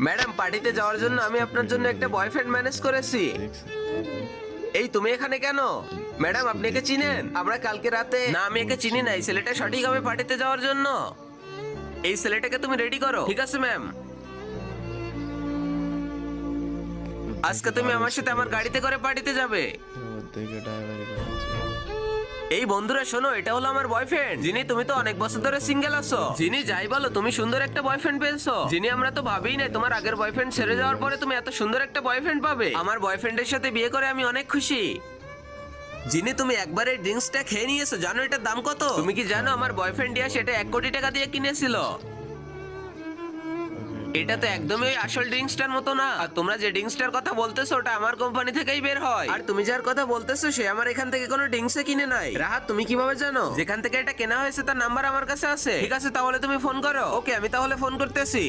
Madam, পার্টিতে যাওয়ার জন্য আমি আপনার জন্য একটা বয়ফ্রেন্ড ম্যানেজ করেছি। এই তুমি এখানে কেন? ম্যাডাম, আপনি একে চিনেন? আমরা কালকে রাতে না, আমি একে চিনি না। এই ছেলেটা সঠিক হবে পার্টিতে যাওয়ার জন্য। এই ছেলেটাকে তুমি রেডি করো। ঠিক আছে ম্যাম। আজকে তুমি আমার সাথে আমার গাড়িতে করে পার্টিতে যাবে। এই বন্ধুরা শোনো, এটা হলো আমার বয়ফ্রেন্ড যিনি। তুমি তো অনেক বছর ধরে সিঙ্গেল আছো। যিনি যাই বলো, তুমি সুন্দর একটা বয়ফ্রেন্ড পেয়েছো। যিনি আমরা তো ভাবিই নাই তোমার আগের বয়ফ্রেন্ড ছেড়ে যাওয়ার পরে তুমি এত সুন্দর একটা বয়ফ্রেন্ড পাবে। আমার বয়ফ্রেন্ডের সাথে বিয়ে করে আমি অনেক খুশি। যিনি, তুমি একবারে ড্রিঙ্কসটা খেয়ে নিয়েছো, জানো এটার দাম কত? তুমি কি জানো আমার বয়ফ্রেন্ড দিয়া সেটা 1 কোটি টাকা দিয়ে কিনেছিল। এটা তো একদমই ওই আসল ড্রিঙ্কসটার মতো না। আর তোমরা যে ড্রিঙ্কসটার কথা বলতেছো ওটা আমার কোম্পানি থেকেই বের হয়। আর তুমি যার কথা বলতেছো সে আমার এখান থেকে কোনো ড্রিঙ্কসে কিনে নাই। রাহাত, তুমি কিভাবে জানো? যেখান থেকে এটা কেনা হয়েছে তার নাম্বার আমার কাছে আছে। ঠিক আছে, তাহলে তুমি ফোন করো। ওকে, আমি তাহলে ফোন করতেছি।